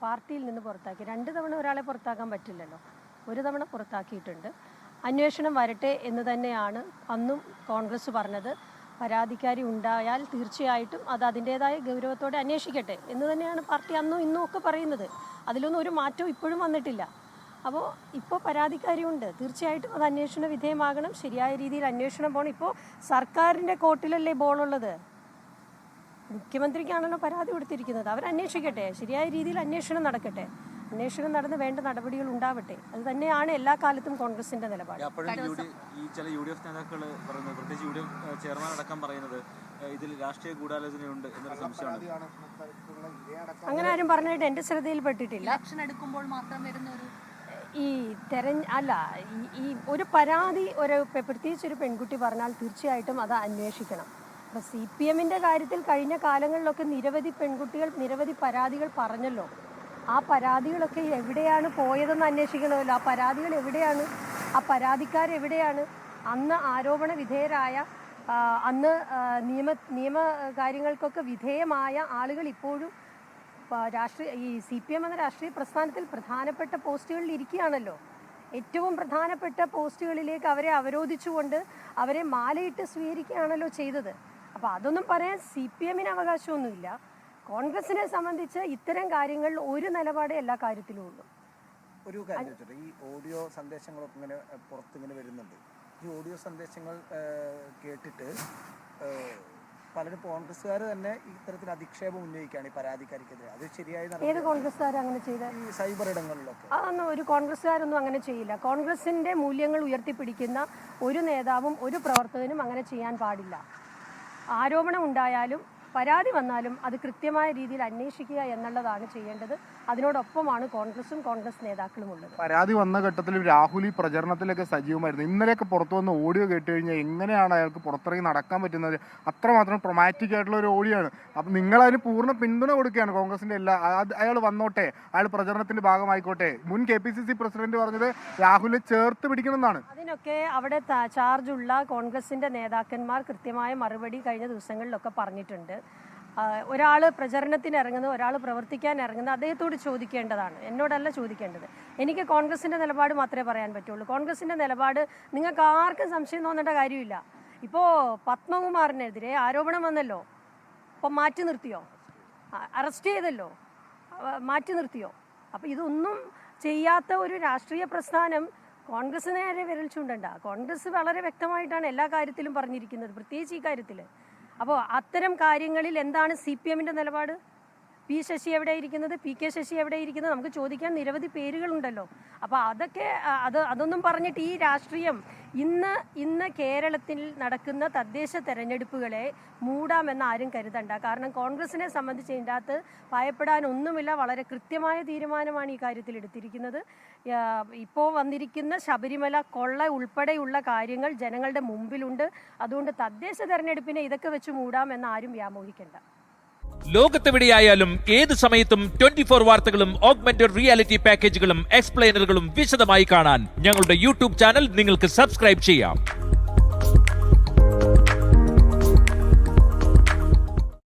പാർട്ടിയിൽ നിന്ന് പുറത്താക്കി. 2 തവണ ഒരാളെ പുറത്താക്കാൻ പറ്റില്ലല്ലോ. 1 തവണ പുറത്താക്കിയിട്ടുണ്ട്. അന്വേഷണം വരട്ടെ എന്ന് തന്നെയാണ് അന്നും കോൺഗ്രസ് പറഞ്ഞത്. പരാതിക്കാരി ഉണ്ടായാൽ തീർച്ചയായിട്ടും അത് അതിൻ്റേതായ ഗൗരവത്തോടെ അന്വേഷിക്കട്ടെ എന്ന് തന്നെയാണ് പാർട്ടി അന്നും ഇന്നും ഒക്കെ പറയുന്നത്. അതിലൊന്നും ഒരു മാറ്റവും ഇപ്പോഴും വന്നിട്ടില്ല. അപ്പോൾ ഇപ്പോൾ പരാതിക്കാരിയുണ്ട്, തീർച്ചയായിട്ടും അത് അന്വേഷണ വിധേയമാകണം. ശരിയായ രീതിയിൽ അന്വേഷണം പോകണം. ഇപ്പോൾ സർക്കാരിൻ്റെ കോർട്ടിലല്ലേ ബോളുള്ളത്. മുഖ്യമന്ത്രിക്കാണല്ലോ പരാതി കൊടുത്തിരിക്കുന്നത്. അവരന്വേഷിക്കട്ടെ, ശരിയായ രീതിയിൽ അന്വേഷണം നടക്കട്ടെ. അന്വേഷണം നടന്ന് വേണ്ട നടപടികൾ ഉണ്ടാവട്ടെ. അത് തന്നെയാണ് എല്ലാ കാലത്തും കോൺഗ്രസിന്റെ നിലപാട്. ഈ ചില UDF നേതാക്കൾ പറയുന്നത്, പ്രത്യേകിച്ച് UDF ചെയർമാൻ അടക്കം പറയുന്നത് ഇതിൽ രാഷ്ട്രീയ ഗൂഢാലോചനയുണ്ട് എന്നൊരു സംശയമാണ്. അങ്ങനെ ആരും പറഞ്ഞിട്ട് എൻ്റെ ശ്രദ്ധയിൽപ്പെട്ടിട്ടില്ല. എടുക്കുമ്പോൾ മാത്രം വരുന്ന ഈ ഒരു പരാതി പ്രത്യേകിച്ച് ഒരു പെൺകുട്ടി പറഞ്ഞാൽ തീർച്ചയായിട്ടും അത് അന്വേഷിക്കണം. അപ്പോൾ CPM-ന്റെ കാര്യത്തിൽ കഴിഞ്ഞ കാലങ്ങളിലൊക്കെ നിരവധി പെൺകുട്ടികൾ നിരവധി പരാതികൾ പറഞ്ഞല്ലോ. ആ പരാതികളൊക്കെ എവിടെയാണ് പോയതെന്ന് അന്വേഷിക്കണമല്ലോ. ആ പരാതികൾ എവിടെയാണ്, ആ പരാതിക്കാരെവിടെയാണ്, അന്ന് ആരോപണ വിധേയരായ, അന്ന് നിയമ കാര്യങ്ങൾക്കൊക്കെ വിധേയമായ ആളുകൾ ഇപ്പോഴും ഈ CPM എന്ന രാഷ്ട്രീയ പ്രസ്ഥാനത്തിൽ പ്രധാനപ്പെട്ട പോസ്റ്റുകളിൽ ഇരിക്കുകയാണല്ലോ. ഏറ്റവും പ്രധാനപ്പെട്ട പോസ്റ്റുകളിലേക്ക് അവരെ അവരോധിച്ചുകൊണ്ട് അവരെ മാലയിട്ട് സ്വീകരിക്കുകയാണല്ലോ ചെയ്തത്. അപ്പോൾ അതൊന്നും പറയാൻ CPM-ന് അവകാശമൊന്നുമില്ല. കോൺഗ്രസിനെ സംബന്ധിച്ച് ഇത്തരം കാര്യങ്ങളിൽ ഒരു നിലപാടേ എല്ലാ കാര്യത്തിലും ഉള്ളൂ. ഒരു കാര്യം, ഈ ഓഡിയോ സന്ദേശങ്ങളൊക്കെ ഇങ്ങനെ പുറത്തിങ്ങനെ വരുന്നുണ്ട്. ഈ ഓഡിയോ സന്ദേശങ്ങൾ കേട്ടിട്ട് പലരും കോൺഗ്രസ്സുകാർ തന്നെ ഇത്തരത്തിൽ അധിക്ഷേപം ഉന്നയിക്കുകയാണ് ഈ പരാതിക്കാരിക്കെതിരെ. അത് ശരിയായി ഏത് കോൺഗ്രസ്സുകാർ അങ്ങനെ ചെയ്ത? ഈ സൈബർ ഇടങ്ങളിലൊക്കെ അതൊന്നും ഒരു കോൺഗ്രസ്സുകാരൊന്നും അങ്ങനെ ചെയ്യില്ല. കോൺഗ്രസിന്റെ മൂല്യങ്ങൾ ഉയർത്തിപ്പിടിക്കുന്ന ഒരു നേതാവും ഒരു പ്രവർത്തകനും അങ്ങനെ ചെയ്യാൻ പാടില്ല. ആരോപണം ഉണ്ടായാലും പരാതി വന്നാലും അത് കൃത്യമായ രീതിയിൽ അന്വേഷിക്കുക എന്നുള്ളതാണ് ചെയ്യേണ്ടത്. അതിനോടൊപ്പമാണ് കോൺഗ്രസും കോൺഗ്രസ് നേതാക്കളും ഉള്ളത്. പരാതി വന്ന ഘട്ടത്തിൽ രാഹുൽ ഈ പ്രചരണത്തിലൊക്കെ സജീവമായിരുന്നു. ഇന്നലെയൊക്കെ പുറത്തു വന്ന ഓഡിയോ കേട്ട് കഴിഞ്ഞാൽ എങ്ങനെയാണ് അയാൾക്ക് പുറത്തിറങ്ങി നടക്കാൻ പറ്റുന്നത്? അത്രമാത്രം ട്രൊമാറ്റിക് ആയിട്ടുള്ള ഒരു ഓഡിയോ ആണ്. അപ്പം നിങ്ങളതിന് പൂർണ്ണ പിന്തുണ കൊടുക്കുകയാണ് കോൺഗ്രസിന്റെ അയാൾ വന്നോട്ടെ, അയാൾ പ്രചരണത്തിന്റെ ഭാഗമായിക്കോട്ടെ. മുൻ KPCC പ്രസിഡന്റ് പറഞ്ഞത് രാഹുലിനെ ചേർത്ത് പിടിക്കണമെന്നാണ്. അതിനൊക്കെ അവിടെ ചാർജുള്ള കോൺഗ്രസിന്റെ നേതാക്കന്മാർ കൃത്യമായ മറുപടി കഴിഞ്ഞ ദിവസങ്ങളിലൊക്കെ പറഞ്ഞിട്ടുണ്ട്. ഒരാൾ പ്രചരണത്തിന് ഇറങ്ങുന്നത്, ഒരാൾ പ്രവർത്തിക്കാൻ ഇറങ്ങുന്നത് അദ്ദേഹത്തോട് ചോദിക്കേണ്ടതാണ്, എന്നോടല്ല ചോദിക്കേണ്ടത്. എനിക്ക് കോൺഗ്രസിൻ്റെ നിലപാട് മാത്രമേ പറയാൻ പറ്റുള്ളൂ. കോൺഗ്രസിൻ്റെ നിലപാട് നിങ്ങൾക്ക് ആർക്കും സംശയം തോന്നേണ്ട കാര്യമില്ല. ഇപ്പോൾ പത്മകുമാറിനെതിരെ ആരോപണം വന്നല്ലോ, അപ്പം മാറ്റി നിർത്തിയോ? അറസ്റ്റ് ചെയ്തല്ലോ, മാറ്റി നിർത്തിയോ? അപ്പോൾ ഇതൊന്നും ചെയ്യാത്ത ഒരു രാഷ്ട്രീയ പ്രസ്ഥാനം കോൺഗ്രസ് നേരെ വിരൽ ചൂണ്ടണ്ട. കോൺഗ്രസ് വളരെ വ്യക്തമായിട്ടാണ് എല്ലാ കാര്യത്തിലും പറഞ്ഞിരിക്കുന്നത്, പ്രത്യേകിച്ച് ഈ കാര്യത്തിൽ. അപ്പോൾ അത്തരം കാര്യങ്ങളിൽ എന്താണ് CPM-ന്റെ നിലപാട്? P. ശശി എവിടെ ഇരിക്കുന്നത്? PK ശശി എവിടെ ഇരിക്കുന്നത്? നമുക്ക് ചോദിക്കാൻ നിരവധി പേരുകളുണ്ടല്ലോ. അപ്പോൾ അതൊന്നും പറഞ്ഞിട്ട് ഈ രാഷ്ട്രീയം ഇന്ന് കേരളത്തിൽ നടക്കുന്ന തദ്ദേശ തെരഞ്ഞെടുപ്പുകളെ മൂടാമെന്ന് ആരും കരുതണ്ട. കാരണം കോൺഗ്രസിനെ സംബന്ധിച്ച് ഇതിൻ്റെ അകത്ത് ഭയപ്പെടാനൊന്നുമില്ല. വളരെ കൃത്യമായ തീരുമാനമാണ് ഈ കാര്യത്തിൽ എടുത്തിരിക്കുന്നത്. ഇപ്പോൾ വന്നിരിക്കുന്ന ശബരിമല കൊള്ള ഉൾപ്പെടെയുള്ള കാര്യങ്ങൾ ജനങ്ങളുടെ മുമ്പിലുണ്ട്. അതുകൊണ്ട് തദ്ദേശ തെരഞ്ഞെടുപ്പിനെ ഇതൊക്കെ വെച്ച് മൂടാമെന്ന് ആരും വ്യാമോഹിക്കേണ്ട. ലോകത്തെവിടെയായാലും ഏത് സമയത്തും 24 വാർത്തകളും ഓഗ്മെന്റഡ് റിയാലിറ്റി പാക്കേജുകളും എക്സ്പ്ലെയിനറുകളും വിശദമായി കാണാൻ ഞങ്ങളുടെ YouTube ചാനൽ നിങ്ങൾക്ക് സബ്സ്ക്രൈബ് ചെയ്യാം.